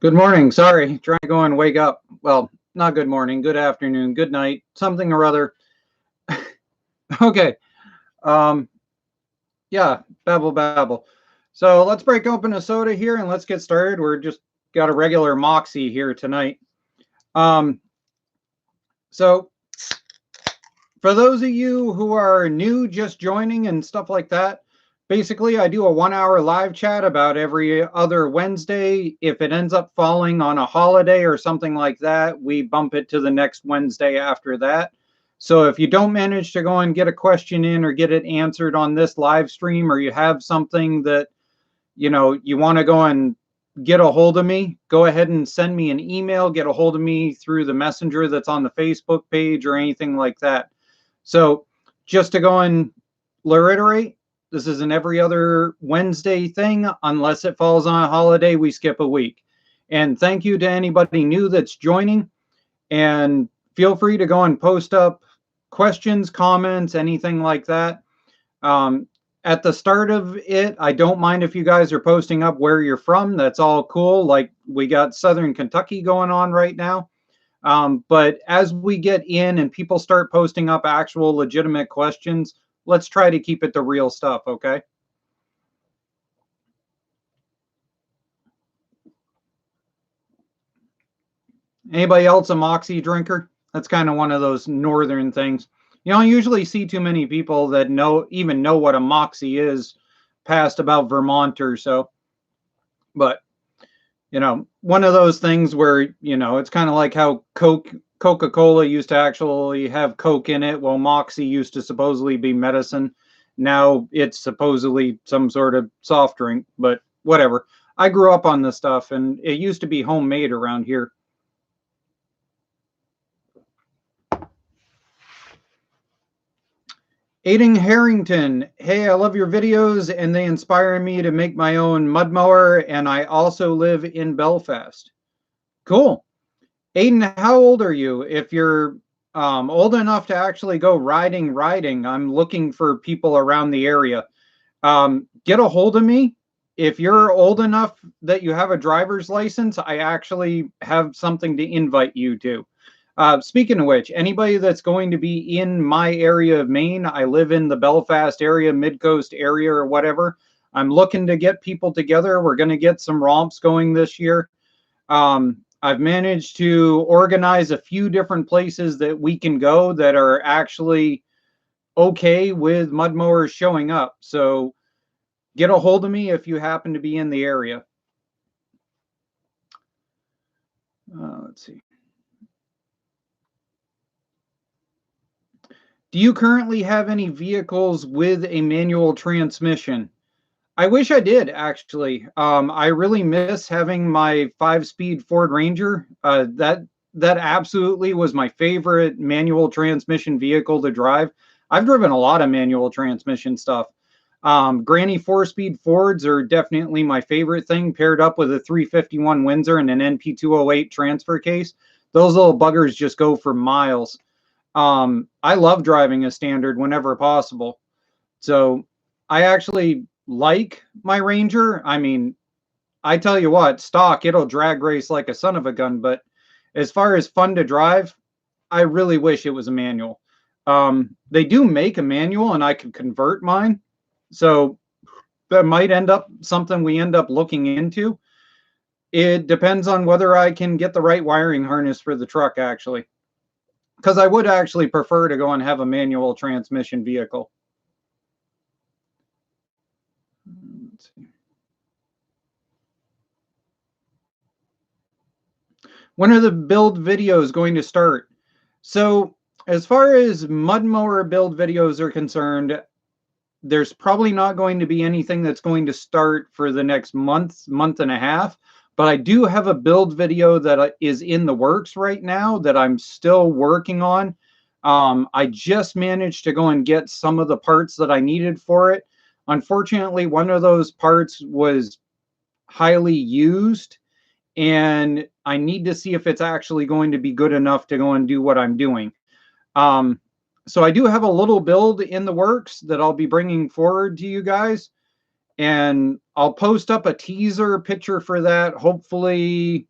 Good morning. Sorry, trying to go and wake up. Well, not good morning, good afternoon, good night, something or other. Okay. Yeah, babble. So let's break open a soda here and let's get started. We're just got a regular Moxie here tonight. So for those of you who are new, just joining and stuff like that, basically I do a 1-hour live chat about every other Wednesday. If it ends up falling on a holiday or something like that, we bump it to the next Wednesday after that. So if you don't manage to go and get a question in or get it answered on this live stream, or you have something that you want to go and get a hold of me, go ahead and send me an email, get a hold of me through the messenger that's on the Facebook page or anything like that. So just to go and reiterate, this is an every other Wednesday thing. Unless it falls on a holiday, we skip a week. And thank you to anybody new that's joining. And feel free to go and post up questions, comments, anything like that. At the start of it, I don't mind if you guys are posting up where you're from. That's all cool. Like we got Southern Kentucky going on right now. But as we get in and people start posting up actual legitimate questions, let's try to keep it the real stuff, okay? Anybody else a Moxie drinker? That's kind of one of those northern things. You don't usually see too many people that even know what a Moxie is past about Vermont or so. But, one of those things where, it's kind of like how Coca-Cola used to actually have Coke in it, while Moxie used to supposedly be medicine. Now it's supposedly some sort of soft drink, but whatever. I grew up on this stuff, and it used to be homemade around here. Aiden Harrington, hey, I love your videos and they inspire me to make my own mud mower, and I also live in Belfast. Cool. Aiden, how old are you? If you're old enough to actually go riding, I'm looking for people around the area. Get a hold of me. If you're old enough that you have a driver's license, I actually have something to invite you to. Speaking of which, anybody that's going to be in my area of Maine, I live in the Belfast area, Mid-Coast area or whatever. I'm looking to get people together. We're going to get some romps going this year. I've managed to organize a few different places that we can go that are actually okay with mud mowers showing up. So get a hold of me if you happen to be in the area. Let's see. Do you currently have any vehicles with a manual transmission? I wish I did, actually. I really miss having my 5-speed Ford Ranger. That absolutely was my favorite manual transmission vehicle to drive. I've driven a lot of manual transmission stuff. Granny 4-speed Fords are definitely my favorite thing, paired up with a 351 Windsor and an NP208 transfer case. Those little buggers just go for miles. I love driving a standard whenever possible. So I actually like my Ranger. I mean, I tell you what, stock, it'll drag race like a son of a gun. But as far as fun to drive, I really wish it was a manual. They do make a manual and I could convert mine. So that might end up something we end up looking into. It depends on whether I can get the right wiring harness for the truck, actually. Because I would actually prefer to go and have a manual transmission vehicle. Let's see. When are the build videos going to start? So as far as mud mower build videos are concerned, there's probably not going to be anything that's going to start for the next month and a half. But I do have a build video that is in the works right now that I'm still working on. I just managed to go and get some of the parts that I needed for it. Unfortunately, one of those parts was highly used, and I need to see if it's actually going to be good enough to go and do what I'm doing. So I do have a little build in the works that I'll be bringing forward to you guys. And I'll post up a teaser picture for that, hopefully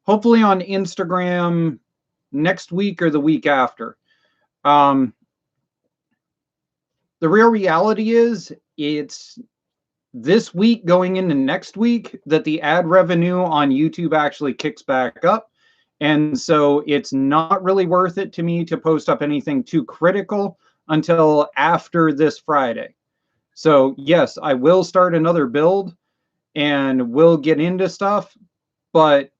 on Instagram next week or the week after. The real reality is it's this week going into next week that the ad revenue on YouTube actually kicks back up. And so it's not really worth it to me to post up anything too critical until after this Friday. So yes, I will start another build and we'll get into stuff, but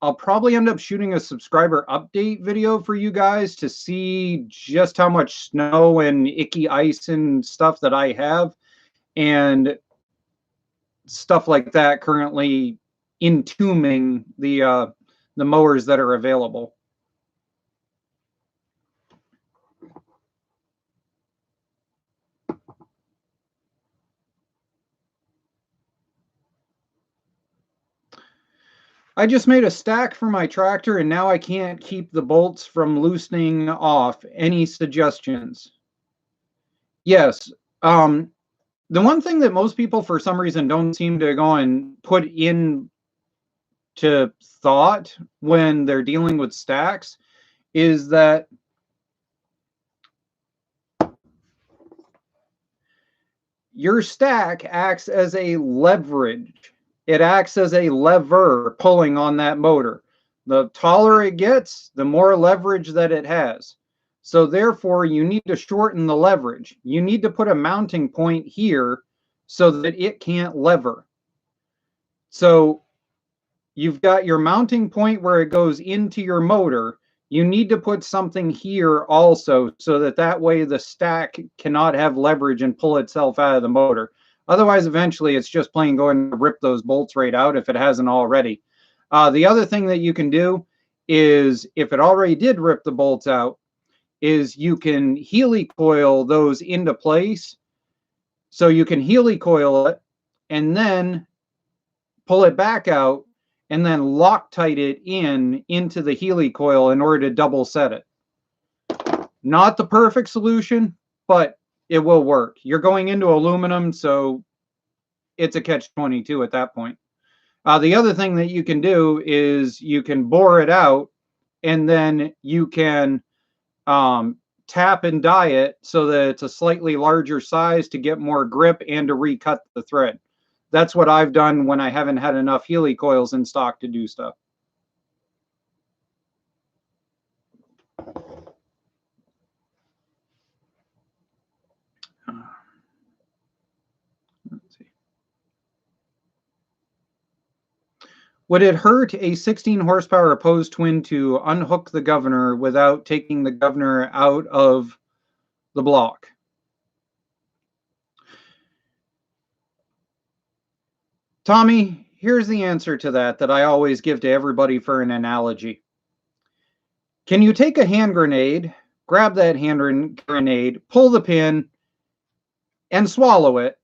I'll probably end up shooting a subscriber update video for you guys to see just how much snow and icky ice and stuff that I have and stuff like that currently entombing the mowers that are available. I just made a stack for my tractor and now I can't keep the bolts from loosening off. Any suggestions? Yes. The one thing that most people for some reason don't seem to go and put in to thought when they're dealing with stacks is that your stack acts as a leverage. It acts as a lever pulling on that motor. The taller it gets, the more leverage that it has. So therefore, you need to shorten the leverage. You need to put a mounting point here so that it can't lever. So you've got your mounting point where it goes into your motor. You need to put something here also so that that way the stack cannot have leverage and pull itself out of the motor. Otherwise, eventually it's just plain going to rip those bolts right out if it hasn't already. The other thing that you can do is, if it already did rip the bolts out, is you can helicoil those into place. So you can helicoil it and then pull it back out and then Loctite it into the helicoil in order to double set it. Not the perfect solution, but it will work. You're going into aluminum, so it's a catch-22 at that point. The other thing that you can do is you can bore it out and then you can tap and die it so that it's a slightly larger size to get more grip and to recut the thread. That's what I've done when I haven't had enough helicoils in stock to do stuff. Let's see. Would it hurt a 16 horsepower opposed twin to unhook the governor without taking the governor out of the block? Tommy, here's the answer to that I always give to everybody for an analogy. Can you take a hand grenade, grab that hand grenade, pull the pin, and swallow it,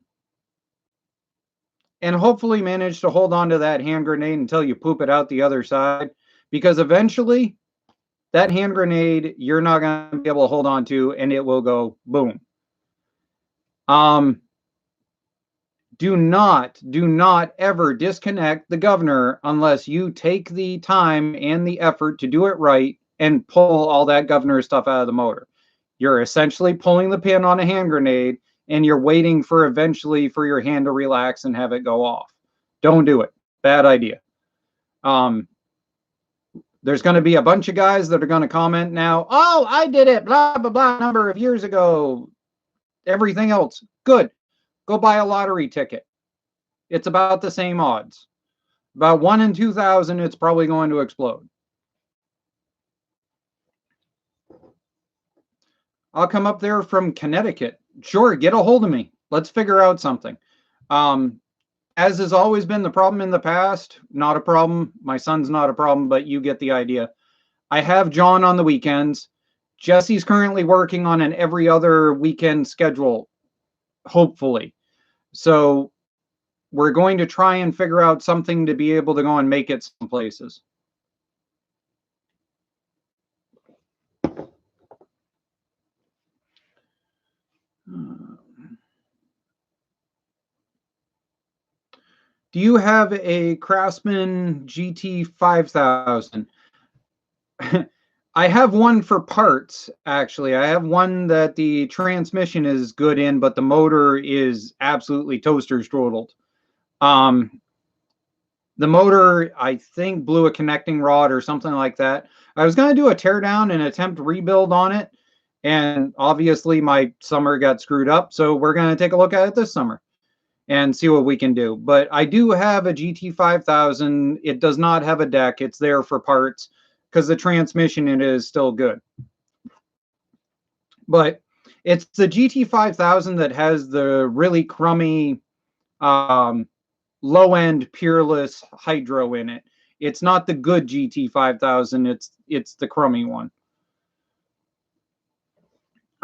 and hopefully manage to hold on to that hand grenade until you poop it out the other side? Because eventually, that hand grenade, you're not going to be able to hold on to, and it will go boom. Do not ever disconnect the governor unless you take the time and the effort to do it right and pull all that governor stuff out of the motor. You're essentially pulling the pin on a hand grenade and you're waiting for eventually for your hand to relax and have it go off. Don't do it. Bad idea. There's going to be a bunch of guys that are going to comment now, oh, I did it, blah, blah, blah, number of years ago. Everything else, good. Go buy a lottery ticket. It's about the same odds. About 1 in 2,000, it's probably going to explode. I'll come up there from Connecticut. Sure, get a hold of me. Let's figure out something. As has always been the problem in the past, not a problem. My son's not a problem, but you get the idea. I have John on the weekends. Jesse's currently working on an every other weekend schedule, hopefully. So we're going to try and figure out something to be able to go and make it some places. Do you have a Craftsman GT 5000? I have one for parts, actually. I have one that the transmission is good in, but the motor is absolutely toaster strudled. The motor, I think, blew a connecting rod or something like that. I was going to do a teardown and attempt rebuild on it, and obviously my summer got screwed up, so we're going to take a look at it this summer and see what we can do. But I do have a GT 5000. It does not have a deck. It's there for parts because the transmission in it is still good. But it's the GT 5000 that has the really crummy low-end Peerless Hydro in it. It's not the good GT 5000. It's the crummy one.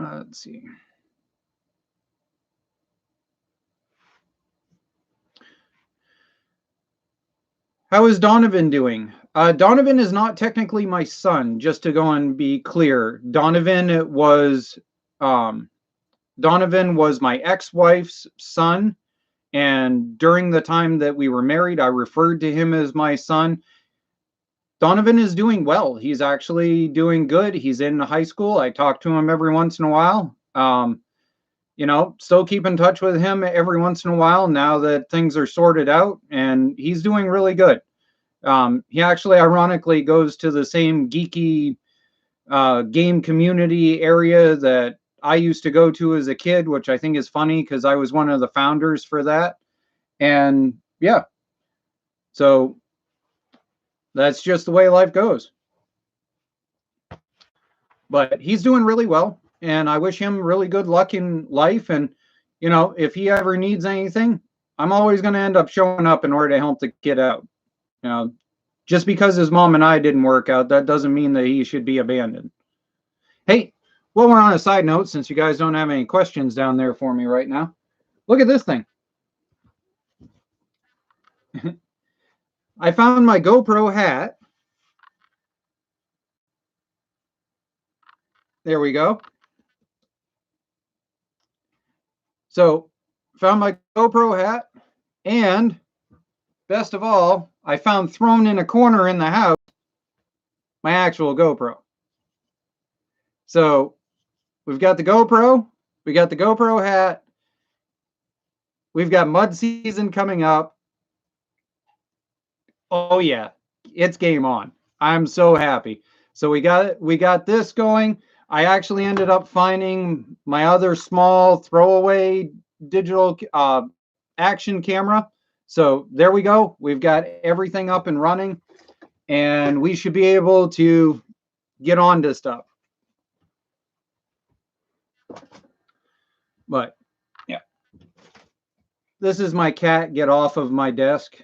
Let's see. How is Donovan doing? Donovan is not technically my son, just to go and be clear. Donovan was my ex-wife's son, and during the time that we were married, I referred to him as my son. Donovan is doing well. He's actually doing good. He's in high school. I talk to him every once in a while. You know, still keep in touch with him every once in a while now that things are sorted out, and he's doing really good. He actually, ironically, goes to the same geeky game community area that I used to go to as a kid, which I think is funny because I was one of the founders for that. And yeah, so that's just the way life goes. But he's doing really well, and I wish him really good luck in life. And, you know, if he ever needs anything, I'm always going to end up showing up in order to help the kid out. You know, just because his mom and I didn't work out, that doesn't mean that he should be abandoned. Hey, well, we're on a side note, since you guys don't have any questions down there for me right now, look at this thing. I found my GoPro hat. There we go. So, found my GoPro hat, and best of all, I found thrown in a corner in the house my actual GoPro. So, we've got the GoPro, we got the GoPro hat, we've got mud season coming up. Oh yeah, it's game on. I'm so happy. So we got this going. I actually ended up finding my other small throwaway digital action camera. So there we go. We've got everything up and running, and we should be able to get on to stuff. But yeah, this is my cat. Get off of my desk.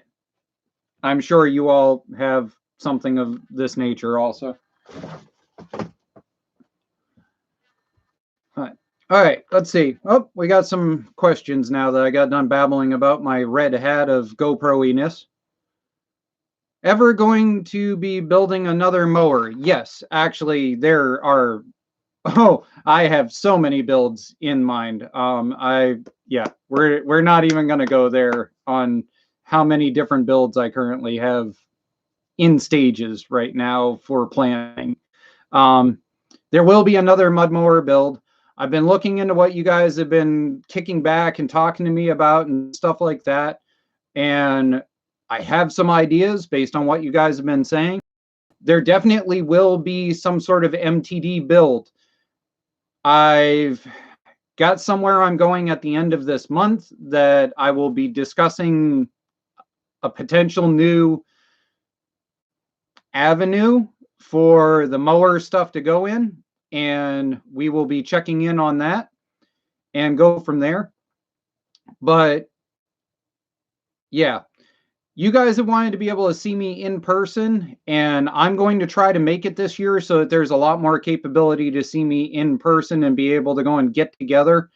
I'm sure you all have something of this nature also. All right, let's see. Oh, we got some questions now that I got done babbling about my red hat of GoPro-iness. Ever going to be building another mower? Yes, actually, there are. Oh, I have so many builds in mind. Yeah, we're not even going to go there on how many different builds I currently have in stages right now for planning. There will be another mud mower build. I've been looking into what you guys have been kicking back and talking to me about and stuff like that. And I have some ideas based on what you guys have been saying. There definitely will be some sort of MTD build. I've got somewhere I'm going at the end of this month that I will be discussing a potential new avenue for the mower stuff to go in, and we will be checking in on that and go from there. But yeah, you guys have wanted to be able to see me in person, and I'm going to try to make it this year so that there's a lot more capability to see me in person and be able to go and get together.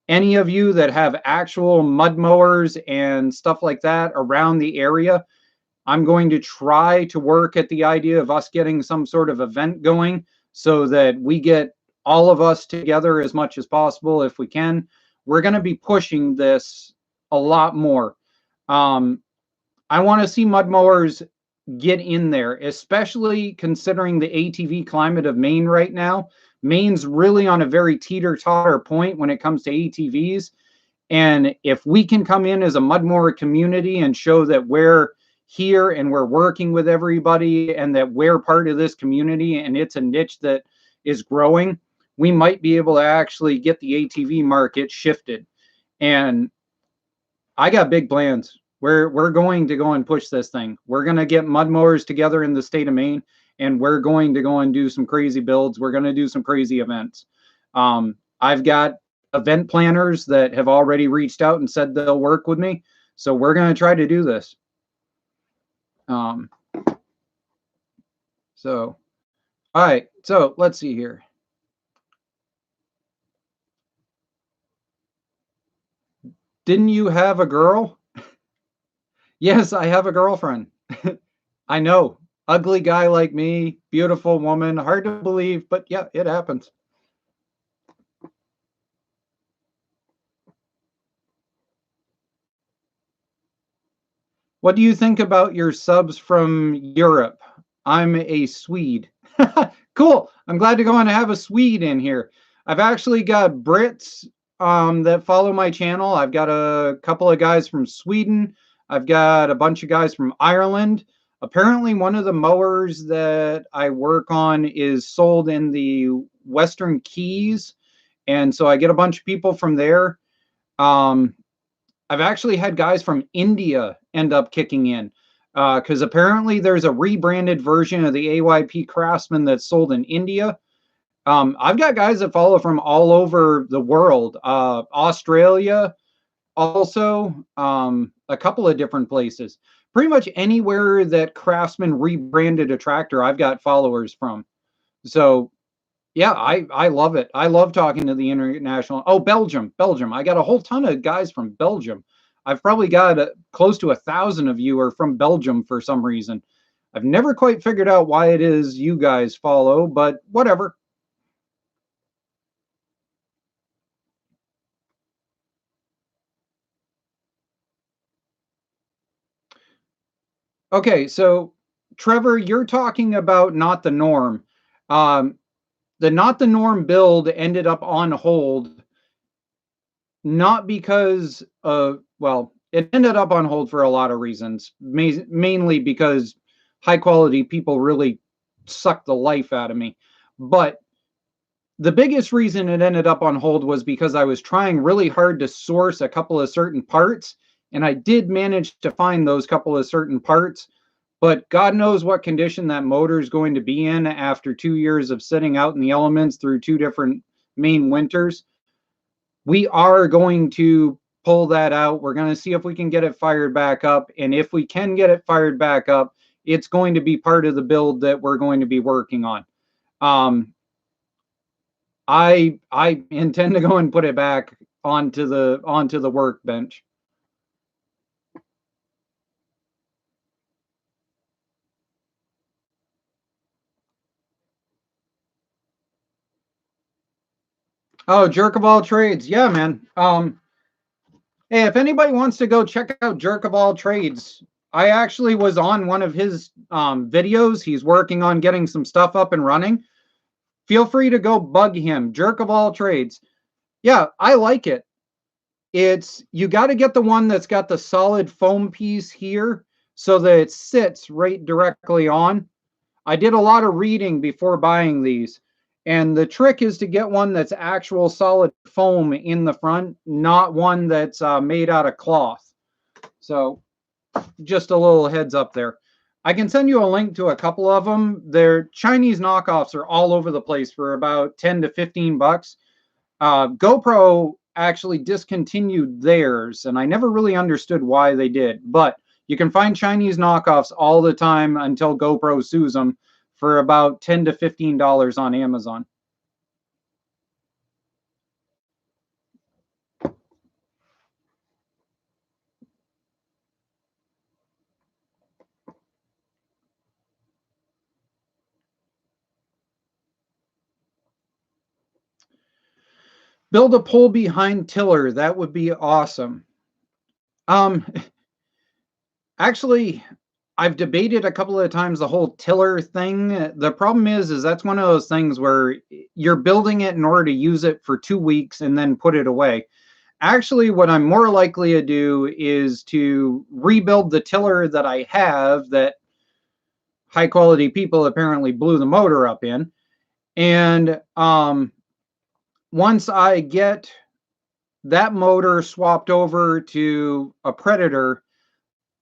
Any of you that have actual mud mowers and stuff like that around the area, I'm going to try to work at the idea of us getting some sort of event going so that we get all of us together as much as possible if we can. We're going to be pushing this a lot more. I want to see mud mowers get in there, especially considering the ATV climate of Maine right now. Maine's really on a very teeter-totter point when it comes to ATVs. And if we can come in as a mud mower community and show that we're here and we're working with everybody and that we're part of this community and it's a niche that is growing, we might be able to actually get the ATV market shifted. And I got big plans. We're going to go and push this thing. We're going to get mud mowers together in the state of Maine, and we're going to go and do some crazy builds. We're going to do some crazy events. I've got event planners that have already reached out and said they'll work with me. So we're going to try to do this. So, all right. So let's see here. Didn't you have a girl? Yes, I have a girlfriend. I know. Ugly guy like me, beautiful woman, hard to believe, but yeah, it happens. What do you think about your subs from Europe? I'm a Swede. Cool. I'm glad to go and have a Swede in here. I've actually got Brits that follow my channel. I've got a couple of guys from Sweden. I've got a bunch of guys from Ireland. Apparently, one of the mowers that I work on is sold in the Western Keys. And so I get a bunch of people from there. I've actually had guys from India end up kicking in because apparently there's a rebranded version of the AYP Craftsman that's sold in India. I've got guys that follow from all over the world, Australia, also a couple of different places. Pretty much anywhere that Craftsman rebranded a tractor, I've got followers from. So yeah, I love it. I love talking to the international. Oh, Belgium. I got a whole ton of guys from Belgium. I've probably got close to 1,000 of you are from Belgium for some reason. I've never quite figured out why it is you guys follow, but whatever. Okay, so Trevor, you're talking about not the norm. Um, the not the norm build ended up on hold, not because of, well, it ended up on hold for a lot of reasons, mainly because high quality people really sucked the life out of me. But the biggest reason it ended up on hold was because I was trying really hard to source a couple of certain parts, and I did manage to find those couple of certain parts. But God knows what condition that motor is going to be in after 2 years of sitting out in the elements through 2 different Maine winters. We are going to pull that out. We're going to see if we can get it fired back up. And if we can get it fired back up, it's going to be part of the build that we're going to be working on. I intend to go and put it back onto the workbench. Oh, jerk of all trades. Yeah, man. Hey, if anybody wants to go check out Jerk of All Trades, I actually was on one of his videos. He's working on getting some stuff up and running. Feel free to go bug him. Jerk of All Trades. Yeah, I like it. It's, you got to get the one that's got the solid foam piece here so that it sits right directly on. I did a lot of reading before buying these. And the trick is to get one that's actual solid foam in the front, not one that's made out of cloth. So just a little heads up there. I can send you a link to a couple of them. Their Chinese knockoffs are all over the place for about 10 to 15 bucks. GoPro actually discontinued theirs, and I never really understood why they did. But you can find Chinese knockoffs all the time until GoPro sues them for about $10 to $15 on Amazon. Build a pull behind tiller. That would be awesome. Um, Actually, I've debated a couple of times the whole tiller thing. The problem is that's one of those things where you're building it in order to use it for 2 weeks and then put it away. Actually, what I'm more likely to do is to rebuild the tiller that I have that high quality people apparently blew the motor up in. And once I get that motor swapped over to a Predator,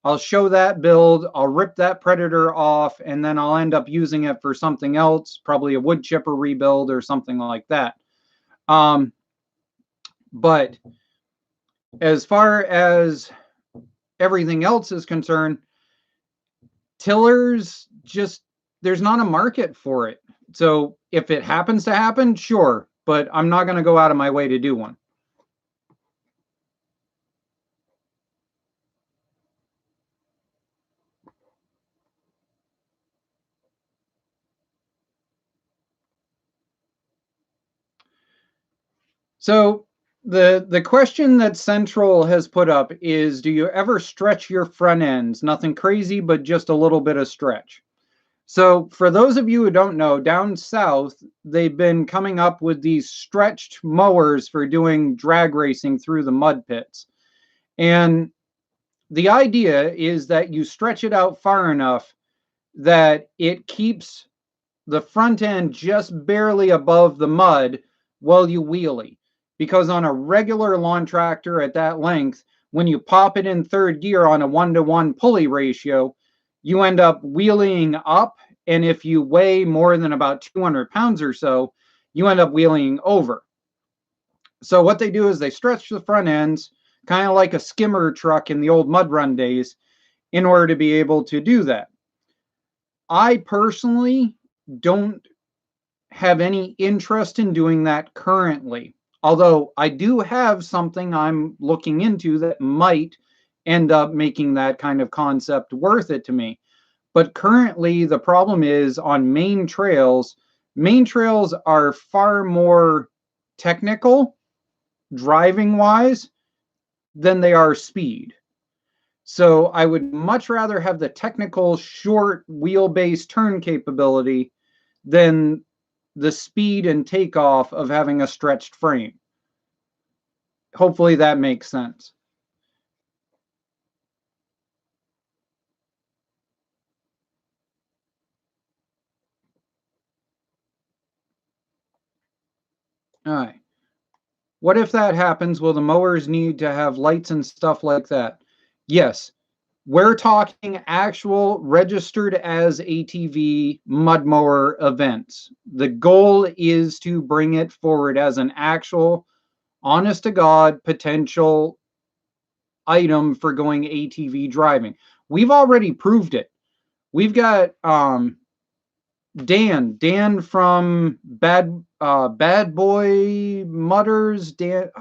I'll show that build, I'll rip that Predator off, and then I'll end up using it for something else, probably a wood chipper rebuild or something like that. But as far as everything else is concerned, tillers just, there's not a market for it. So if it happens to happen, sure, but I'm not going to go out of my way to do one. So the question that Central has put up is, do you ever stretch your front ends? Nothing crazy, but just a little bit of stretch. So for those of you who don't know, down south, they've been coming up with these stretched mowers for doing drag racing through the mud pits. And the idea is that you stretch it out far enough that it keeps the front end just barely above the mud while you wheelie. Because on a regular lawn tractor at that length, when you pop it in third gear on a 1-to-1 pulley ratio, you end up wheeling up. And if you weigh more than about 200 pounds or so, you end up wheeling over. So what they do is they stretch the front ends, kind of like a skimmer truck in the old mud run days, in order to be able to do that. I personally don't have any interest in doing that currently. Although I do have something I'm looking into that might end up making that kind of concept worth it to me. But currently, the problem is on main trails are far more technical, driving wise, than they are speed. So I would much rather have the technical short wheelbase turn capability than the speed and takeoff of having a stretched frame. Hopefully that makes sense. All right. What if that happens? Will the mowers need to have lights and stuff like that? Yes. We're talking actual registered as ATV mud mower events. The goal is to bring it forward as an actual, honest to God, potential item for going ATV driving. We've already proved it. We've got Dan from Bad Boy Mutters. Dan,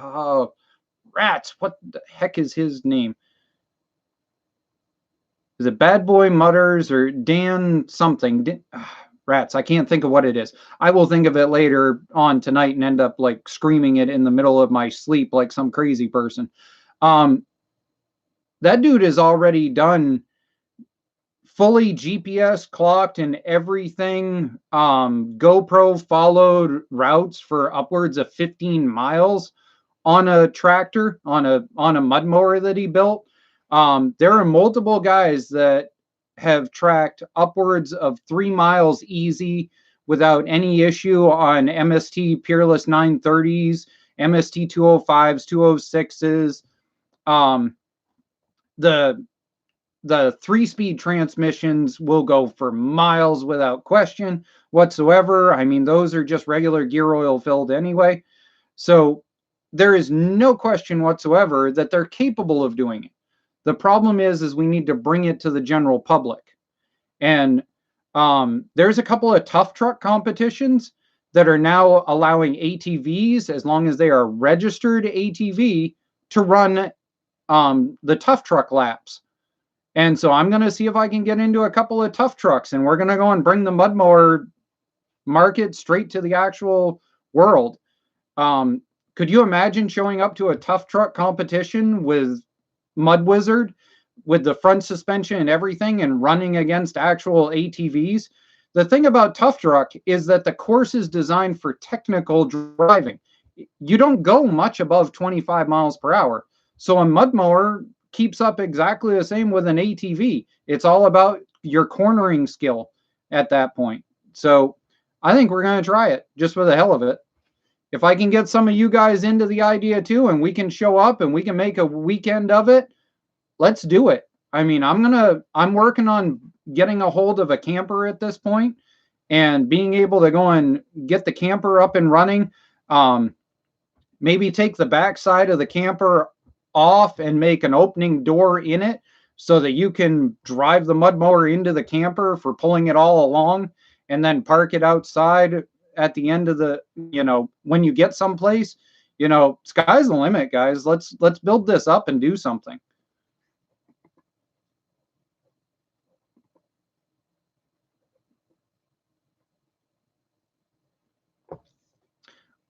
rats. What the heck is his name? Is it Bad Boy Mutters or Dan something? Rats. I can't think of what it is. I will think of it later on tonight and end up like screaming it in the middle of my sleep like some crazy person. That dude has already done fully GPS clocked and everything. GoPro followed routes for upwards of 15 miles on a tractor, on a mud mower that he built. There are multiple guys that have tracked upwards of 3 miles easy without any issue on MST Peerless 930s, MST 205s, 206s. The 3-speed transmissions will go for miles without question whatsoever. I mean, those are just regular gear oil filled anyway. So there is no question whatsoever that they're capable of doing it. The problem is we need to bring it to the general public. And there's a couple of tough truck competitions that are now allowing ATVs, as long as they are registered ATV, to run the tough truck laps. And so I'm going to see if I can get into a couple of tough trucks, and we're going to go and bring the mud mower market straight to the actual world. Could you imagine showing up to a tough truck competition with Mud Wizard with the front suspension and everything and running against actual ATVs. The thing about Tough Truck is that the course is designed for technical driving. You don't go much above 25 miles per hour. So a mud mower keeps up exactly the same with an ATV. It's all about your cornering skill at that point. So I think we're going to try it just for the hell of it. If I can get some of you guys into the idea too, and we can show up and we can make a weekend of it, let's do it. I mean, I'm working on getting a hold of a camper at this point and being able to go and get the camper up and running. Maybe take the back side of the camper off and make an opening door in it so that you can drive the mud mower into the camper for pulling it all along and then park it outside at the end of the, when you get someplace. Sky's the limit, guys. Let's build this up and do something.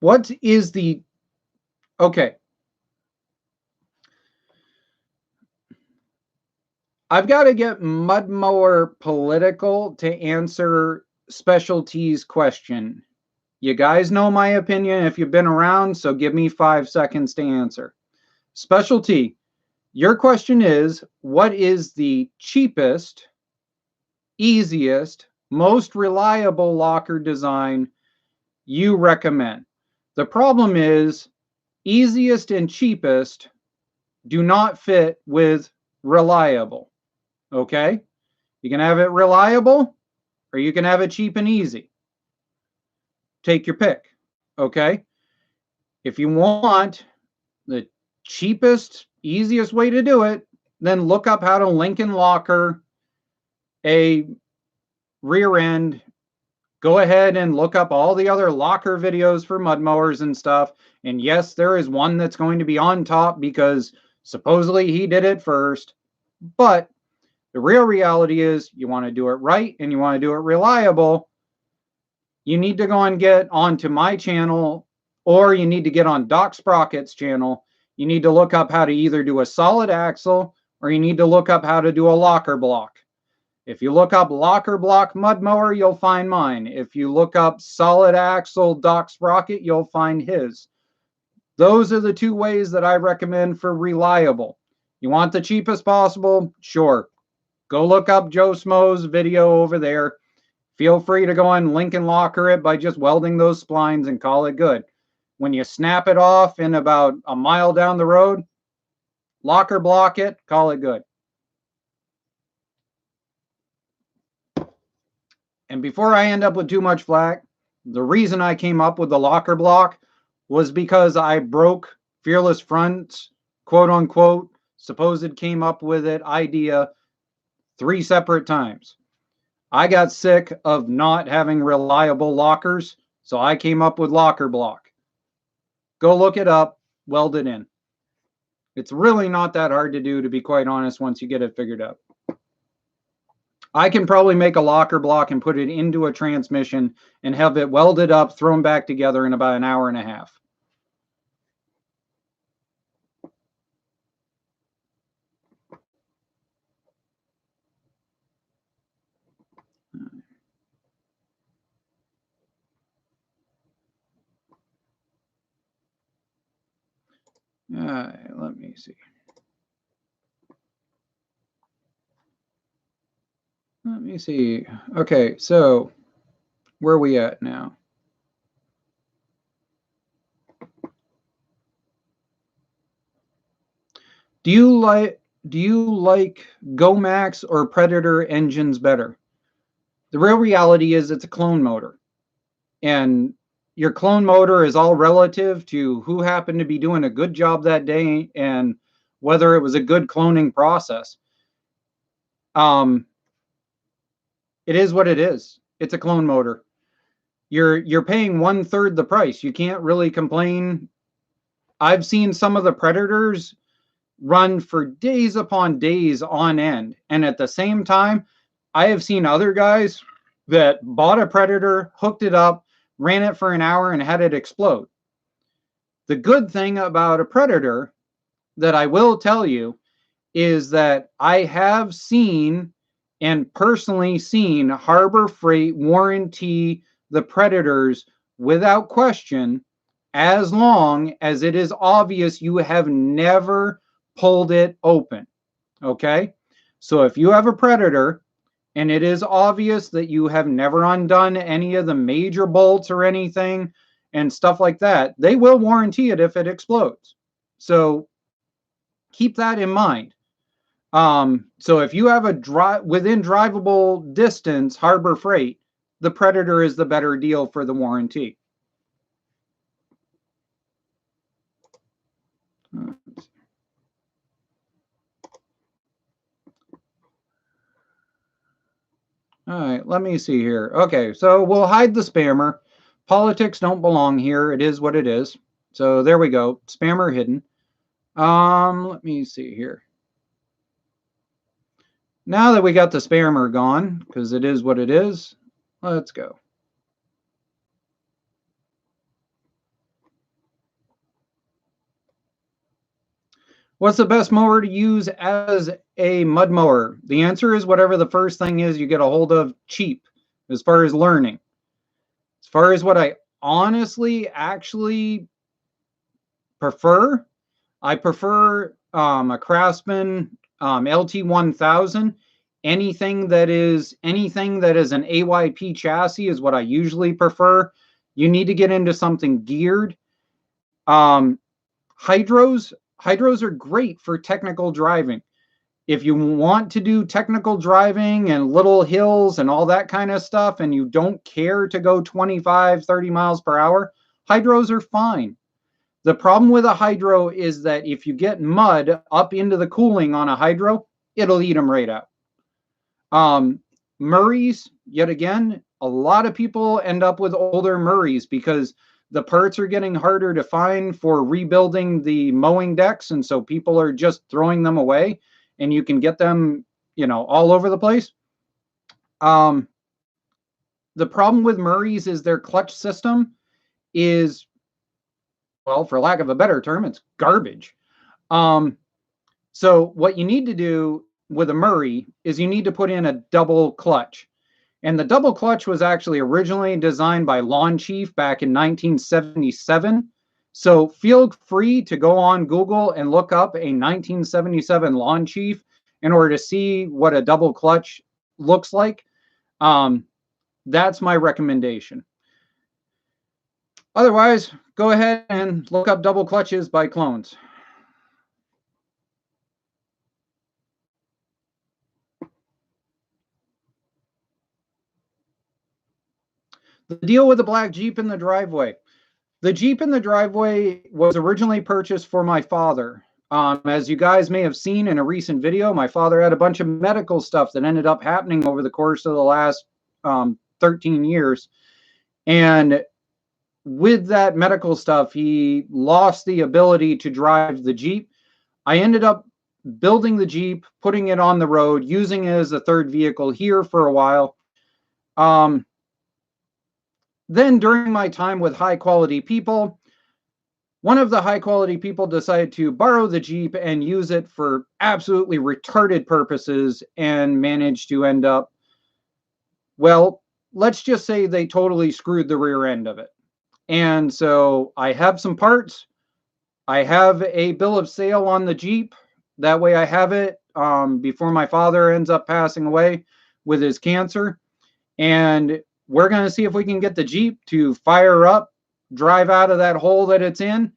What is the, okay. I've got to get mud mower political to answer Specialty's question. You guys know my opinion if you've been around, so give me 5 seconds to answer. Specialty, your question is, what is the cheapest, easiest, most reliable locker design you recommend? The problem is, easiest and cheapest do not fit with reliable. Okay? You can have it reliable, or you can have it cheap and easy. Take your pick. Okay? If you want the cheapest, easiest way to do it, then look up how to link and locker a rear end. Go ahead and look up all the other locker videos for mud mowers and stuff. And yes, there is one that's going to be on top because supposedly he did it first. But the real reality is you want to do it right and you want to do it reliable. You need to go and get onto my channel, or you need to get on Doc Sprocket's channel. You need to look up how to either do a solid axle, or you need to look up how to do a locker block. If you look up locker block mud mower, you'll find mine. If you look up solid axle Doc Sprocket, you'll find his. Those are the two ways that I recommend for reliable. You want the cheapest possible? Sure. Go look up Joe Smo's video over there. Feel free to go and link and locker it by just welding those splines and call it good. When you snap it off in about a mile down the road, locker block it, call it good. And before I end up with too much flack, the reason I came up with the locker block was because I broke Fearless Front's quote unquote supposed came up with it idea 3 separate times. I got sick of not having reliable lockers, so I came up with locker block. Go look it up, weld it in. It's really not that hard to do, to be quite honest, once you get it figured out. I can probably make a locker block and put it into a transmission and have it welded up, thrown back together in about an hour and a half. All right, let me see. Let me see. Okay, so where are we at now? Do you like GoMax or Predator engines better? The real reality is it's a clone motor. And your clone motor is all relative to who happened to be doing a good job that day and whether it was a good cloning process. It is what it is. It's a clone motor. You're paying 1/3 the price. You can't really complain. I've seen some of the Predators run for days upon days on end. And at the same time, I have seen other guys that bought a Predator, hooked it up, ran it for an hour, and had it explode. The good thing about a Predator that I will tell you is that I have seen and personally seen Harbor Freight warranty the Predators without question, as long as it is obvious you have never pulled it open. Okay? So if you have a Predator and it is obvious that you have never undone any of the major bolts or anything and stuff like that, they will warranty it if it explodes. So keep that in mind. So if you have a within drivable distance Harbor Freight, the Predator is the better deal for the warranty. All right, let me see here. Okay, so we'll hide the spammer. Politics don't belong here. It is what it is. So there we go. Spammer hidden. Let me see here. Now that we got the spammer gone, because it is what it is, let's go. What's the best mower to use as a mud mower? The answer is whatever the first thing is you get a hold of cheap, as far as learning. As far as what I honestly actually prefer, I prefer a Craftsman LT1000. Anything that is an AYP chassis is what I usually prefer. You need to get into something geared. Hydros are great for technical driving. If you want to do technical driving and little hills and all that kind of stuff, and you don't care to go 25, 30 miles per hour, hydros are fine. The problem with a hydro is that if you get mud up into the cooling on a hydro, it'll eat them right out. Murrays, yet again, a lot of people end up with older Murrays because the parts are getting harder to find for rebuilding the mowing decks, and so people are just throwing them away, and you can get them, all over the place. The problem with Murrays is their clutch system is, well, for lack of a better term, it's garbage. So what you need to do with a Murray is you need to put in a double clutch. And the double clutch was actually originally designed by Lawn Chief back in 1977. So feel free to go on Google and look up a 1977 Lawn Chief in order to see what a double clutch looks like. That's my recommendation. Otherwise, go ahead and look up double clutches by clones. The deal with the black Jeep in the driveway. The Jeep in the driveway was originally purchased for my father. As you guys may have seen in a recent video, my father had a bunch of medical stuff that ended up happening over the course of the last 13 years. And with that medical stuff, he lost the ability to drive the Jeep. I ended up building the Jeep, putting it on the road, using it as a third vehicle here for a while. Then during my time with high quality people, one of the high quality people decided to borrow the Jeep and use it for absolutely retarded purposes and managed to end up, well, let's just say they totally screwed the rear end of it. And so I have some parts. I have a bill of sale on the Jeep. That way I have it before my father ends up passing away with his cancer. And we're going to see if we can get the Jeep to fire up, drive out of that hole that it's in,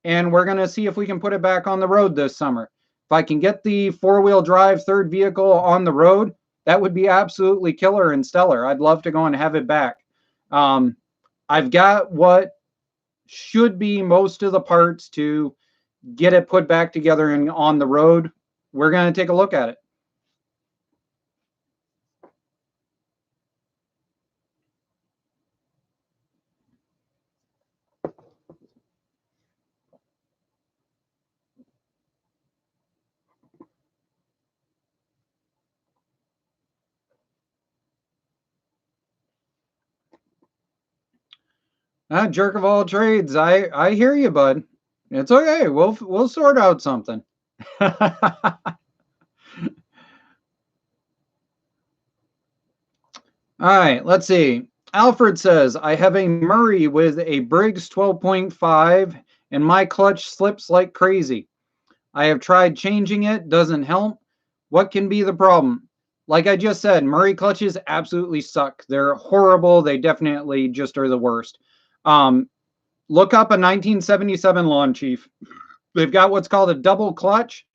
and we're going to see if we can put it back on the road this summer. If I can get the four-wheel drive third vehicle on the road, that would be absolutely killer and stellar. I'd love to go and have it back. I've got what should be most of the parts to get it put back together and on the road. We're going to take a look at it. Jerk of all trades. I hear you, bud. It's okay. We'll sort out something. All right, let's see. Alfred says, I have a Murray with a Briggs 12.5 and my clutch slips like crazy. I have tried changing it, doesn't help. What can be the problem? Like I just said, Murray clutches absolutely suck. They're horrible. They definitely just are the worst. Look up a 1977 Lawn Chief. They've got what's called a double clutch.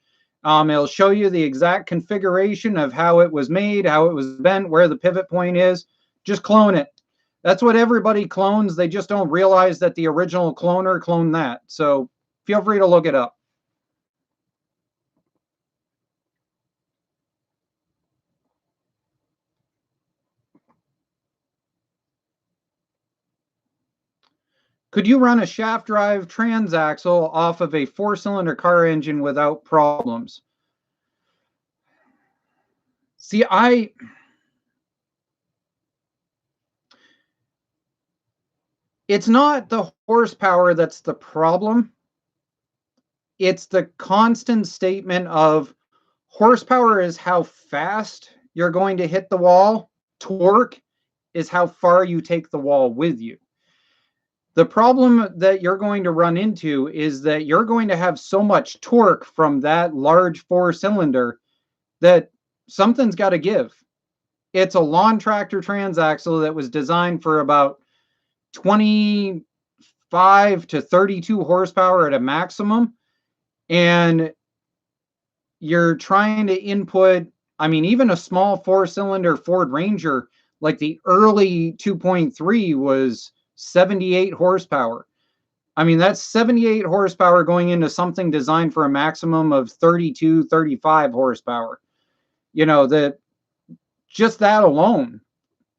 It'll show you the exact configuration of how it was made, how it was bent, where the pivot point is. Just clone it. That's what everybody clones. They just don't realize that the original cloner cloned that. So feel free to look it up. Could you run a shaft drive transaxle off of a 4-cylinder car engine without problems? See, it's not the horsepower that's the problem. It's the constant statement of horsepower is how fast you're going to hit the wall. Torque is how far you take the wall with you. The problem that you're going to run into is that you're going to have so much torque from that large 4-cylinder that something's got to give. It's a lawn tractor transaxle that was designed for about 25 to 32 horsepower at a maximum. And you're trying to input, I mean, even a small 4-cylinder Ford Ranger, like the early 2.3 was 78 horsepower. I mean, that's 78 horsepower going into something designed for a maximum of 32, 35 horsepower. You know, just that alone.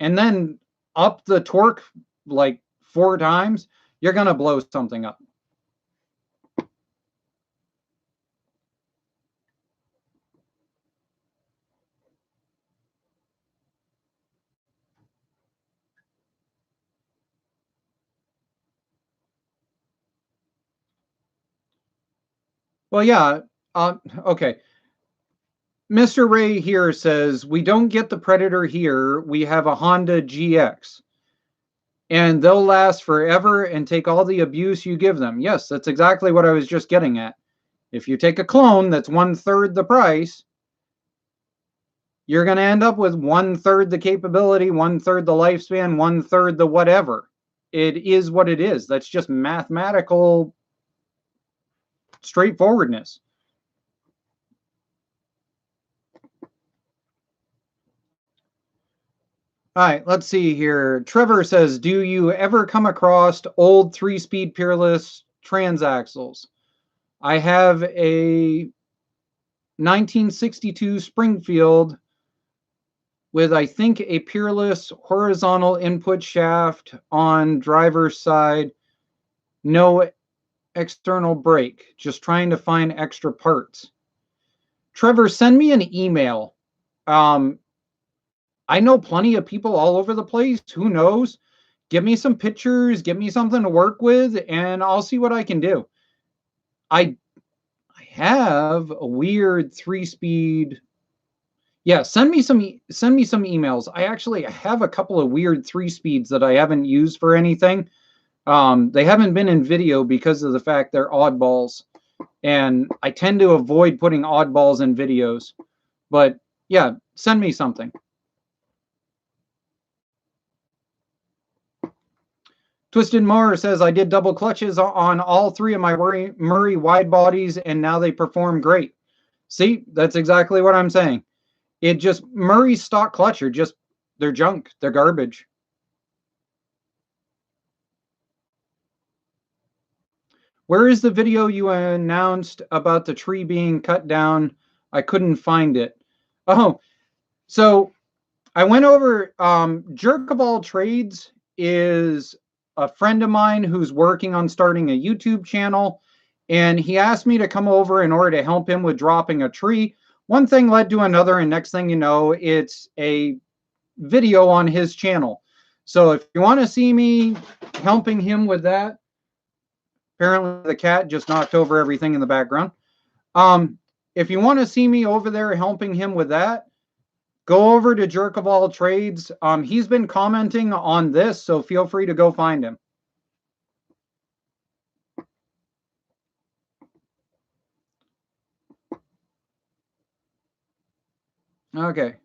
And then up the torque like 4 times, you're going to blow something up. Well, yeah. Okay. Mr. Ray here says, we don't get the Predator here. We have a Honda GX. And they'll last forever and take all the abuse you give them. Yes, that's exactly what I was just getting at. If you take a clone that's 1/3 the price, you're going to end up with 1/3 the capability, 1/3 the lifespan, 1/3 the whatever. It is what it is. That's just mathematical straightforwardness. All right, let's see here. Trevor says, do you ever come across old 3-speed Peerless transaxles? I have a 1962 Springfield with, I think, a Peerless horizontal input shaft on driver's side. No external brake. Just trying to find extra parts. Trevor, send me an email. I know plenty of people all over the place. Who knows? Give me some pictures, give me something to work with, and I'll see what I can do. I have a weird 3-speed. Yeah, send me some emails. I actually have a couple of weird 3-speeds that I haven't used for anything. They haven't been in video because of the fact they're oddballs, and I tend to avoid putting oddballs in videos. But yeah, send me something. Twisted Mower says, I did double clutches on all 3 of my Murray wide bodies, and now they perform great. See, that's exactly what I'm saying. It just, Murray's stock clutch are just, they're junk. They're garbage. Where is the video you announced about the tree being cut down? I couldn't find it. Oh, so I went over, Jerk of All Trades is a friend of mine who's working on starting a YouTube channel, and he asked me to come over in order to help him with dropping a tree. One thing led to another, and next thing you know, it's a video on his channel. So if you want to see me helping him with that, apparently the cat just knocked over everything in the background. if you want to see me over there helping him with that, go over to Jerk of All Trades. He's been commenting on this, so feel free to go find him. Okay.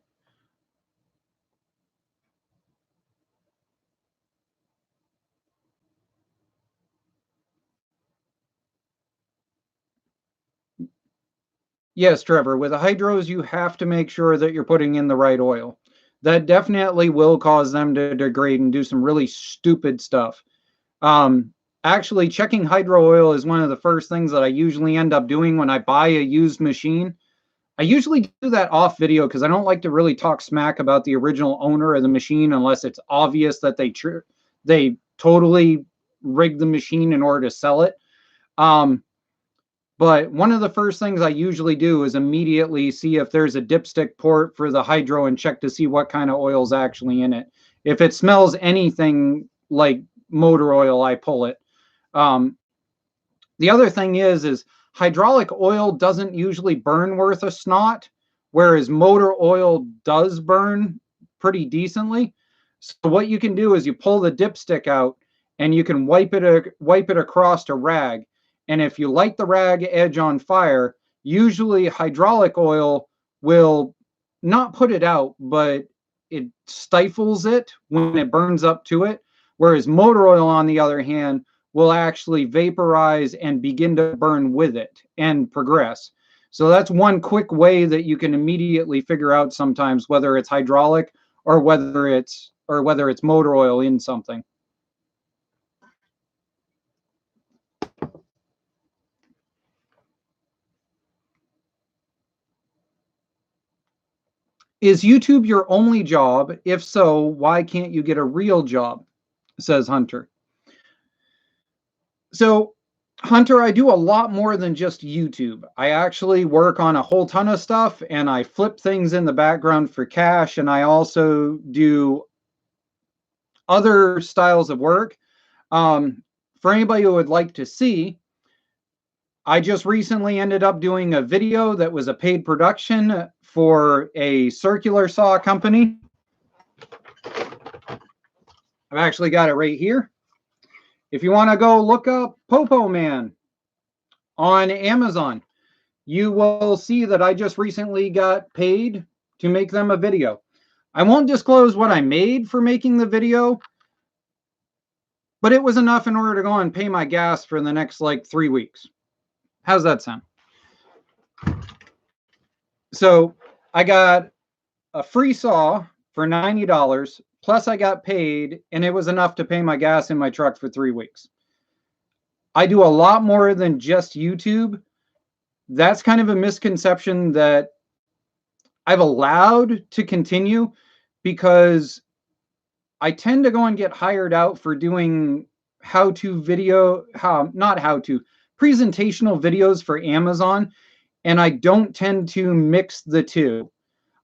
Yes, Trevor, with the hydros, you have to make sure that you're putting in the right oil. That definitely will cause them to degrade and do some really stupid stuff. Actually, checking hydro oil is one of the first things that I usually end up doing when I buy a used machine. I usually do that off video because I don't like to really talk smack about the original owner of the machine unless it's obvious that they totally rigged the machine in order to sell it. But one of the first things I usually do is immediately see if there's a dipstick port for the hydro and check to see what kind of oil is actually in it. If it smells anything like motor oil, I pull it. The other thing is hydraulic oil doesn't usually burn worth a snot, whereas motor oil does burn pretty decently. So what you can do is you pull the dipstick out and you can wipe it across a rag. And if you light the rag edge on fire, usually hydraulic oil will not put it out, but it stifles it when it burns up to it. Whereas motor oil, on the other hand, will actually vaporize and begin to burn with it and progress. So that's one quick way that you can immediately figure out sometimes whether it's hydraulic or whether it's motor oil in something. Is YouTube your only job? If so, why can't you get a real job? Says Hunter. So, Hunter, I do a lot more than just YouTube. I actually work on a whole ton of stuff and I flip things in the background for cash. And I also do other styles of work. For anybody who would like to see, I just recently ended up doing a video that was a paid production for a circular saw company. I've actually got it right here. If you want to go look up Popo Man on Amazon, you will see that I just recently got paid to make them a video. I won't disclose what I made for making the video, but it was enough in order to go and pay my gas for the next like 3 weeks. How's that sound? So I got a free saw for $90, plus I got paid, and it was enough to pay my gas in my truck for 3 weeks. I do a lot more than just YouTube. That's kind of a misconception that I've allowed to continue because I tend to go and get hired out for doing presentational videos for Amazon, and I don't tend to mix the two.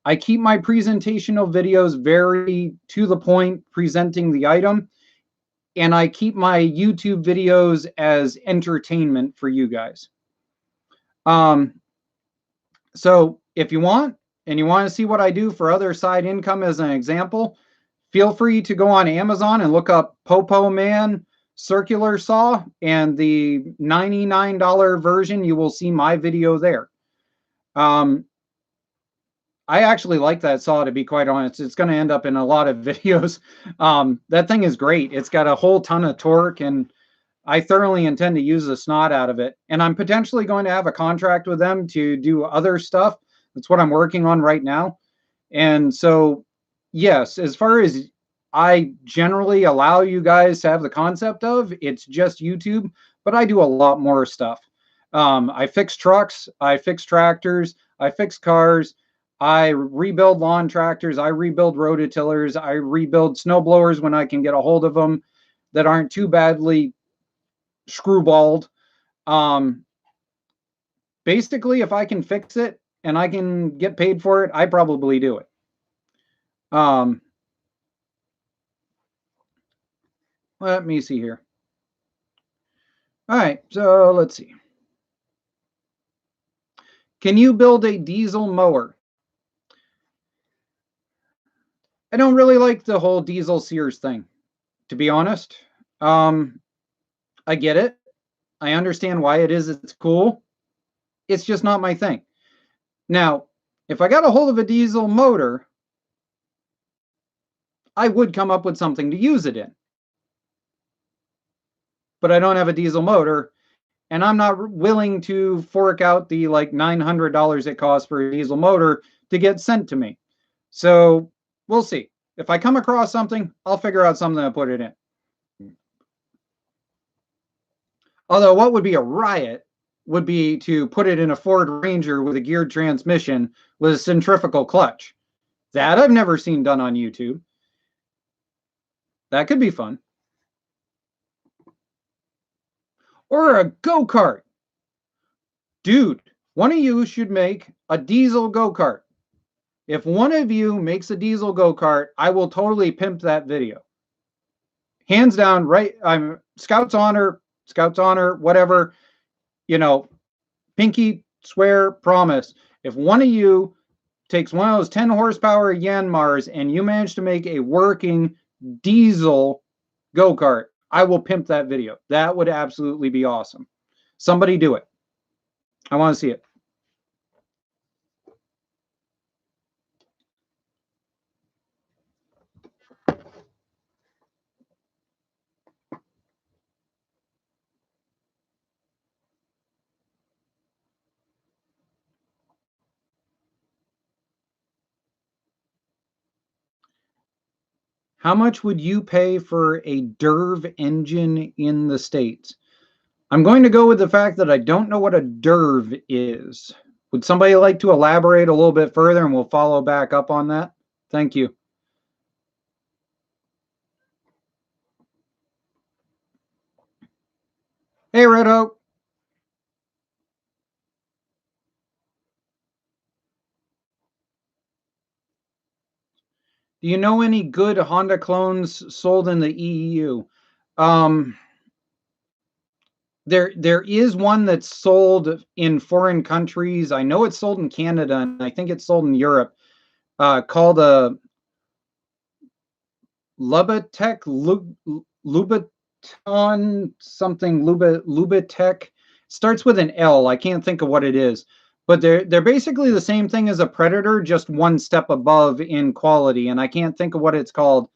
I keep my presentational videos very to the point, presenting the item, and I keep my YouTube videos as entertainment for you guys. So if you want, and you want to see what I do for other side income as an example, feel free to go on Amazon and look up Popo Man circular saw, and the $99 version, you will see my video there. I actually like that saw, to be quite honest. It's going to end up in a lot of videos. That thing is great. It's got a whole ton of torque, and I thoroughly intend to use the snot out of it. And I'm potentially going to have a contract with them to do other stuff. That's what I'm working on right now. And so, yes, as far as I generally allow you guys to have the concept of, it's just YouTube, but I do a lot more stuff. I fix trucks, I fix tractors, I fix cars, I rebuild lawn tractors, I rebuild rototillers, I rebuild snow blowers when I can get a hold of them that aren't too badly screwballed. Basically, if I can fix it and I can get paid for it, I probably do it. Let me see here. All right, so let's see. Can you build a diesel mower? I don't really like the whole diesel Sears thing, to be honest. I get it. I understand why it is. It's cool. It's just not my thing. Now, if I got a hold of a diesel motor, I would come up with something to use it in. But I don't have a diesel motor, and I'm not willing to fork out the like $900 it costs for a diesel motor to get sent to me. So we'll see. If I come across something, I'll figure out something to put it in. Although what would be a riot would be to put it in a Ford Ranger with a geared transmission with a centrifugal clutch. That I've never seen done on YouTube. That could be fun. Or a go-kart. Dude, one of you should make a diesel go-kart. If one of you makes a diesel go-kart, I will totally pimp that video. Hands down, right? I'm Scout's honor, whatever, you know, pinky swear promise. If one of you takes one of those 10 horsepower Yanmars and you manage to make a working diesel go-kart, I will pimp that video. That would absolutely be awesome. Somebody do it. I want to see it. How much would you pay for a DERV engine in the States? I'm going to go with the fact that I don't know what a DERV is. Would somebody like to elaborate a little bit further, and we'll follow back up on that? Thank you. Hey, Red Oak. Do you know any good Honda clones sold in the EU? There is one that's sold in foreign countries. I know it's sold in Canada, and I think it's sold in Europe, called a Lubatech, Lubaton something, Lubatech. Starts with an L. I can't think of what it is. But they're basically the same thing as a Predator, just one step above in quality, and I can't think of what it's called.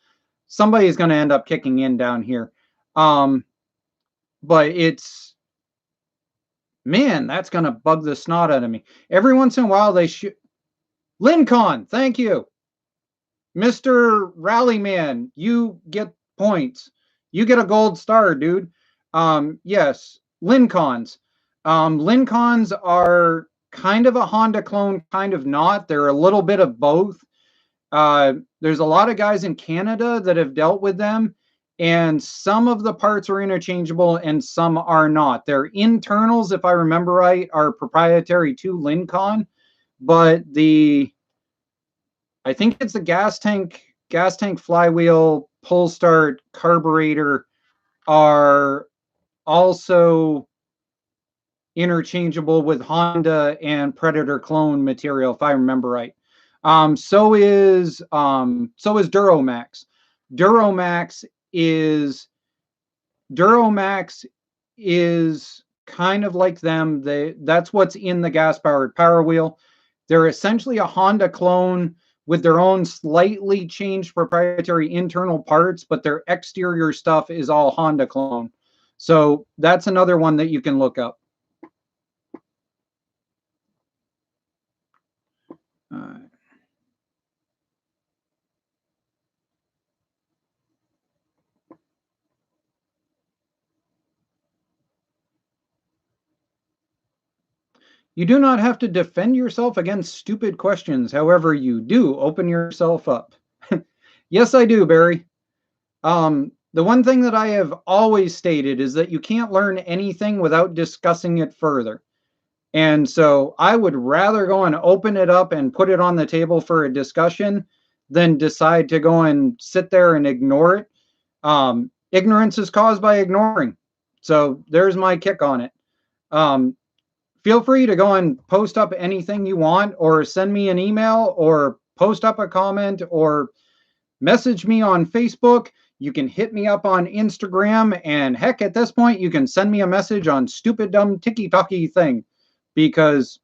Somebody's going to end up kicking in down here. But it's, man, that's going to bug the snot out of me. Every once in a while they shoot. Lincoln, thank you. Mr. Rallyman, you get points. You get a gold star, dude. Yes, Lincolns. Lincolns are kind of a Honda clone, kind of not. They're a little bit of both. There's a lot of guys in Canada that have dealt with them, and some of the parts are interchangeable and some are not. Their internals, if I remember right, are proprietary to Lincoln, but I think it's the gas tank flywheel, pull start, carburetor are also interchangeable with Honda and Predator clone material, if I remember right. So is Duramax. Duramax is kind of like them. That's what's in the gas-powered Power Wheel. They're essentially a Honda clone with their own slightly changed proprietary internal parts, but their exterior stuff is all Honda clone. So that's another one that you can look up. You do not have to defend yourself against stupid questions. However, you do open yourself up. Yes, I do, Barry. The one thing that I have always stated is that you can't learn anything without discussing it further. And so I would rather go and open it up and put it on the table for a discussion than decide to go and sit there and ignore it. Ignorance is caused by ignoring. So there's my kick on it. feel free to go and post up anything you want, or send me an email, or post up a comment, or message me on Facebook. You can hit me up on Instagram, and heck, at this point, you can send me a message on stupid, dumb, ticky-tacky thing, because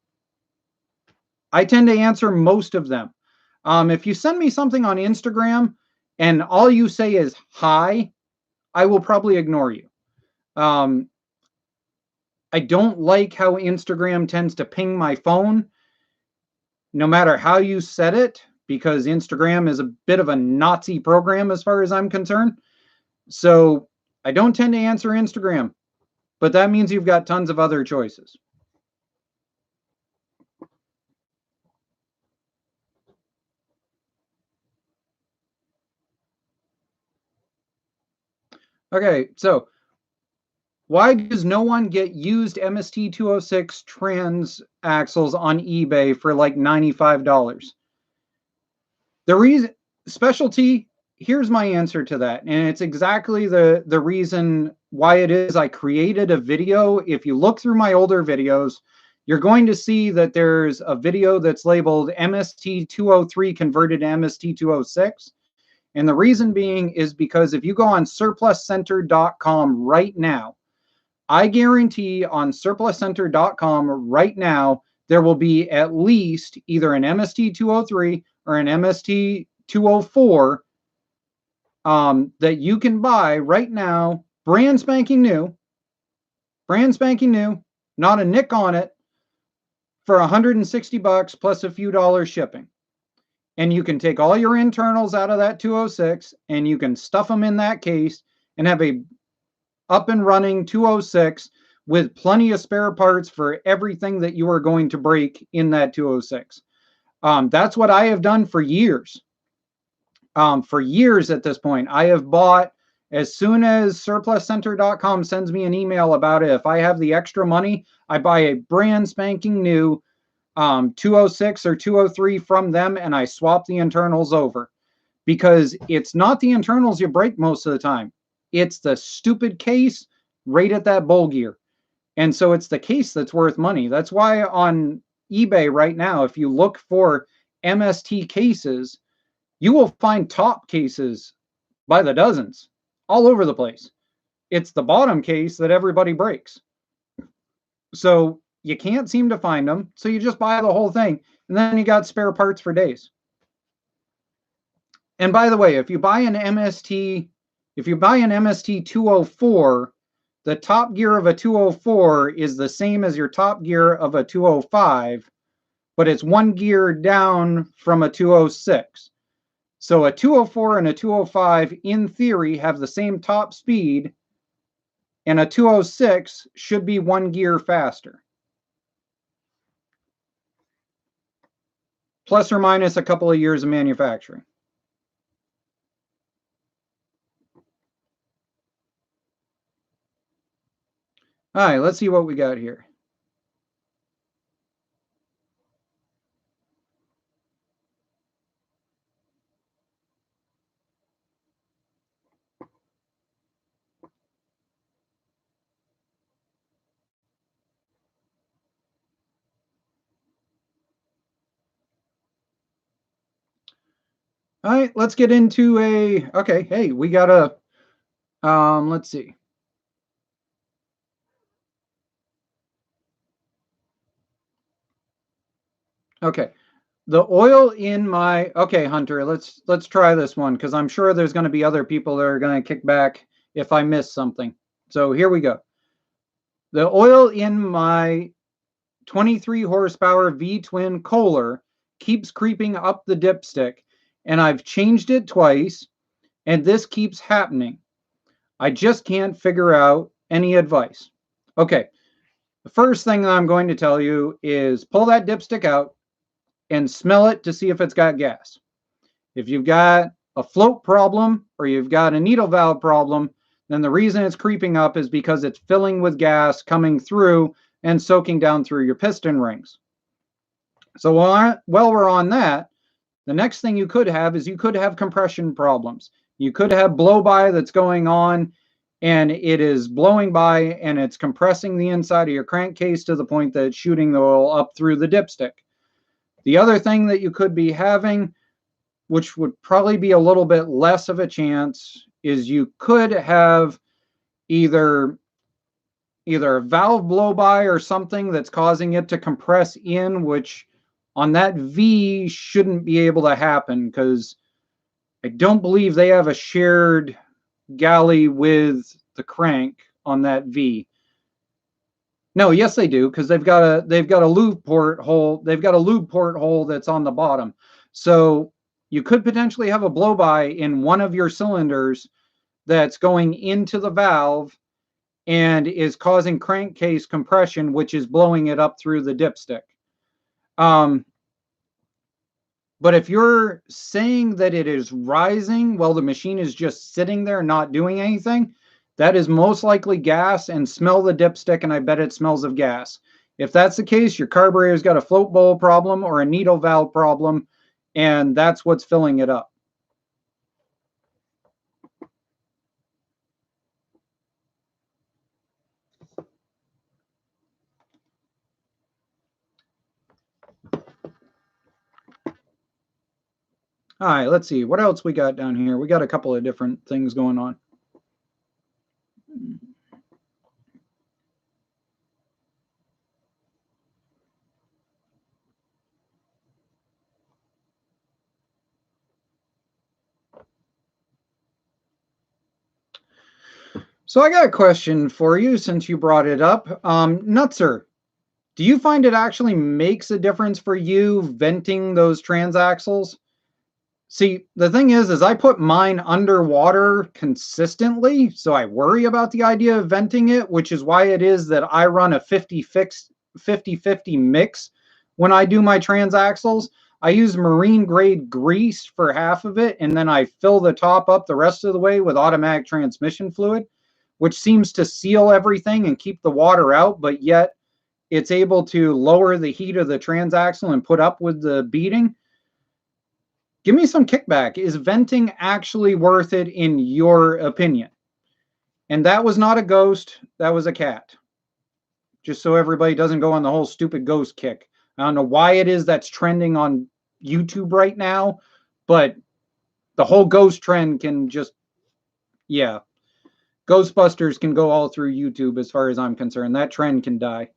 I tend to answer most of them. If you send me something on Instagram and all you say is hi, I will probably ignore you. I don't like how Instagram tends to ping my phone, no matter how you set it, because Instagram is a bit of a Nazi program as far as I'm concerned. So I don't tend to answer Instagram, but that means you've got tons of other choices. Okay, so why does no one get used MST 206 transaxles on eBay for like $95? The reason, specialty, here's my answer to that. And it's exactly the reason why it is I created a video. If you look through my older videos, you're going to see that there's a video that's labeled MST 203 converted to MST 206. And the reason being is because if you go on surpluscenter.com right now, I guarantee on surpluscenter.com right now, there will be at least either an MST 203 or an MST 204 that you can buy right now, brand spanking new, not a nick on it, for $160 plus a few dollars shipping. And you can take all your internals out of that 206 and you can stuff them in that case and have a up and running 206 with plenty of spare parts for everything that you are going to break in that 206. That's what I have done for years. For years at this point, I have bought, as soon as surpluscenter.com sends me an email about it, if I have the extra money, I buy a brand spanking new 206 or 203 from them, and I swap the internals over. Because it's not the internals you break most of the time. It's the stupid case right at that bowl gear. And so it's the case that's worth money. That's why on eBay right now, if you look for MST cases, you will find top cases by the dozens all over the place. It's the bottom case that everybody breaks. So you can't seem to find them. So you just buy the whole thing. And then you got spare parts for days. And by the way, if you buy an MST 204, the top gear of a 204 is the same as your top gear of a 205, but it's one gear down from a 206. So a 204 and a 205, in theory, have the same top speed, and a 206 should be one gear faster. Plus or minus a couple of years of manufacturing. All right, let's see what we got here. All right, let's get into okay, hey, we got a, let's see. Okay, the oil in my, okay, Hunter, let's try this one, because I'm sure there's going to be other people that are going to kick back if I miss something. So here we go. The oil in my 23 horsepower V-twin Kohler keeps creeping up the dipstick, and I've changed it twice, and this keeps happening. I just can't figure out any advice. Okay, the first thing that I'm going to tell you is pull that dipstick out and smell it to see if it's got gas. If you've got a float problem or you've got a needle valve problem, then the reason it's creeping up is because it's filling with gas coming through and soaking down through your piston rings. So while we're on that, the next thing you could have is you could have compression problems. You could have blow-by that's going on and it is blowing by and it's compressing the inside of your crankcase to the point that it's shooting the oil up through the dipstick. The other thing that you could be having, which would probably be a little bit less of a chance, is you could have either a valve blow by or something that's causing it to compress in, which on that V shouldn't be able to happen because I don't believe they have a shared galley with the crank on that V. No, yes they do, because they've got a lube port hole. They've got a lube port hole that's on the bottom. So you could potentially have a blow by in one of your cylinders that's going into the valve and is causing crankcase compression, which is blowing it up through the dipstick. But if you're saying that it is rising while the machine is just sitting there not doing anything, that is most likely gas, and smell the dipstick, and I bet it smells of gas. If that's the case, your carburetor's got a float bowl problem or a needle valve problem, and that's what's filling it up. All right, let's see. What else we got down here? We got a couple of different things going on. So I got a question for you since you brought it up. Nutzer, do you find it actually makes a difference for you venting those transaxles? See, the thing is I put mine underwater consistently, so I worry about the idea of venting it, which is why it is that I run a 50-50 mix when I do my transaxles. I use marine grade grease for half of it, and then I fill the top up the rest of the way with automatic transmission fluid, which seems to seal everything and keep the water out, but yet it's able to lower the heat of the transaxle and put up with the beating. Give me some kickback. Is venting actually worth it in your opinion? And that was not a ghost. That was a cat. Just so everybody doesn't go on the whole stupid ghost kick. I don't know why it is that's trending on YouTube right now, but the whole ghost trend can just, yeah. Ghostbusters can go all through YouTube as far as I'm concerned. That trend can die.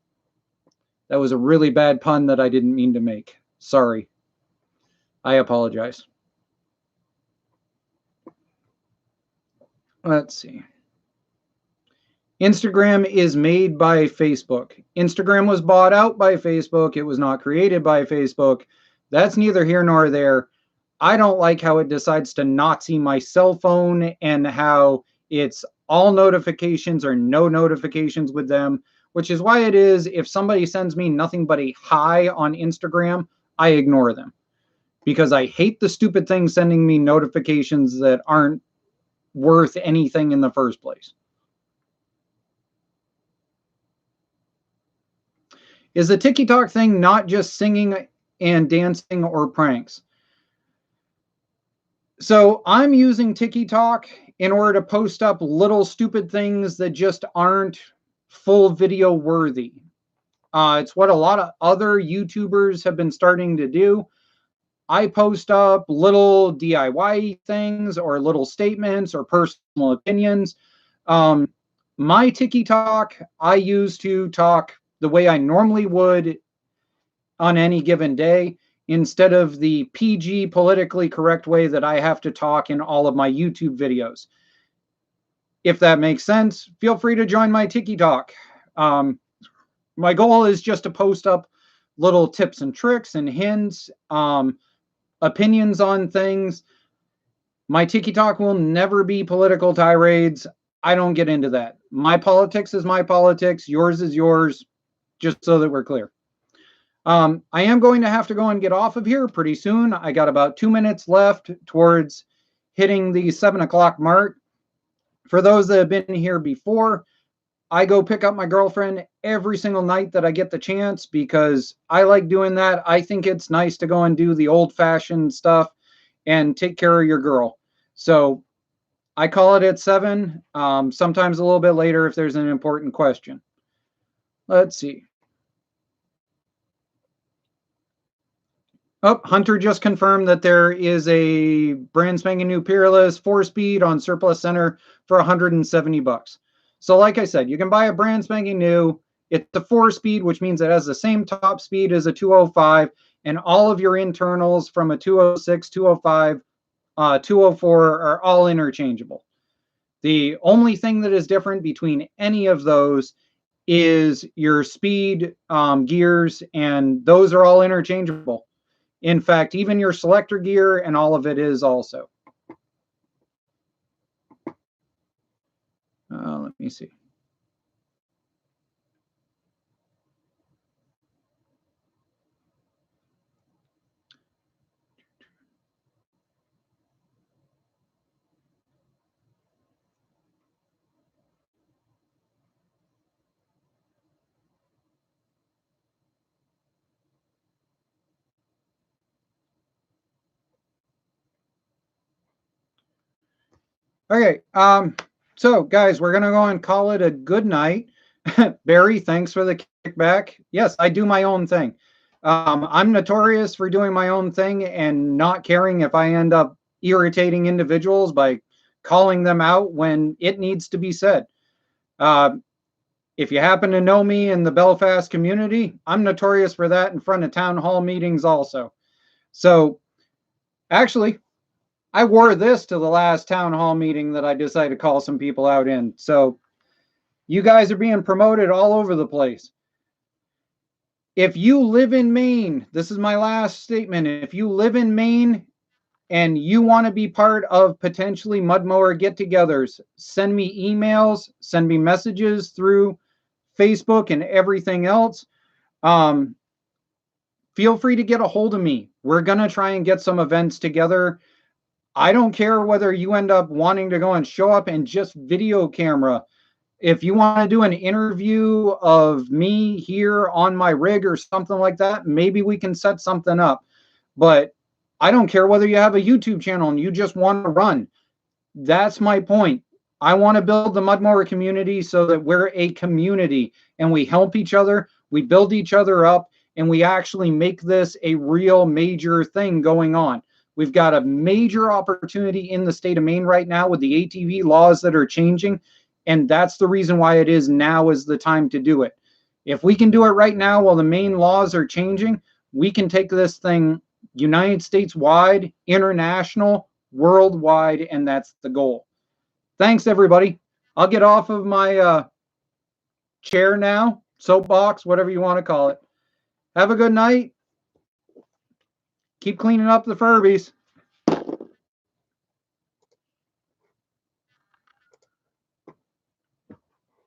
That was a really bad pun that I didn't mean to make. Sorry. I apologize. Let's see. Instagram is made by Facebook. Instagram was bought out by Facebook. It was not created by Facebook. That's neither here nor there. I don't like how it decides to Nazi my cell phone and how it's all notifications or no notifications with them, which is why it is if somebody sends me nothing but a hi on Instagram, I ignore them. Because I hate the stupid thing sending me notifications that aren't worth anything in the first place. Is the TikTok thing not just singing and dancing or pranks? So I'm using TikTok in order to post up little stupid things that just aren't full video worthy. It's what a lot of other YouTubers have been starting to do. I post up little DIY things or little statements or personal opinions. My TikTok I use to talk the way I normally would on any given day, instead of the PG politically correct way that I have to talk in all of my YouTube videos. If that makes sense, feel free to join my TikTok. My goal is just to post up little tips and tricks and hints, opinions on things. My TikTok will never be political tirades. I don't get into that. My politics is my politics. Yours is yours, just so that we're clear. I am going to have to go and get off of here pretty soon. I got about 2 minutes left towards hitting the 7 o'clock mark. For those that have been here before, I go pick up my girlfriend every single night that I get the chance because I like doing that. I think it's nice to go and do the old-fashioned stuff and take care of your girl. So I call it at 7, sometimes a little bit later if there's an important question. Let's see. Oh, Hunter just confirmed that there is a brand spanking new Peerless 4-speed on Surplus Center for 170 bucks. So like I said, you can buy a brand spanking new. It's a 4-speed, which means it has the same top speed as a 205, and all of your internals from a 206, 205, 204 are all interchangeable. The only thing that is different between any of those is your speed, gears, and those are all interchangeable. In fact, even your selector gear and all of it is also. Let me see. Okay, so guys, we're gonna go and call it a good night. Barry, thanks for the kickback. Yes, I do my own thing. I'm notorious for doing my own thing and not caring if I end up irritating individuals by calling them out when it needs to be said. If you happen to know me in the Belfast community, I'm notorious for that in front of town hall meetings also. So actually, I wore this to the last town hall meeting that I decided to call some people out in. So you guys are being promoted all over the place. If you live in Maine, this is my last statement. If you live in Maine and you want to be part of potentially mud mower get-togethers, send me emails, send me messages through Facebook and everything else. Feel free to get a hold of me. We're going to try and get some events together. I don't care whether you end up wanting to go and show up and just video camera. If you want to do an interview of me here on my rig or something like that, maybe we can set something up. But I don't care whether you have a YouTube channel and you just want to run. That's my point. I want to build the mud mower community so that we're a community and we help each other, we build each other up, and we actually make this a real major thing going on. We've got a major opportunity in the state of Maine right now with the ATV laws that are changing, and that's the reason why it is now is the time to do it. If we can do it right now while the Maine laws are changing, we can take this thing United States wide, international, worldwide, and that's the goal. Thanks, everybody. I'll get off of my chair now, soapbox, whatever you want to call it. Have a good night. Keep cleaning up the Furbies.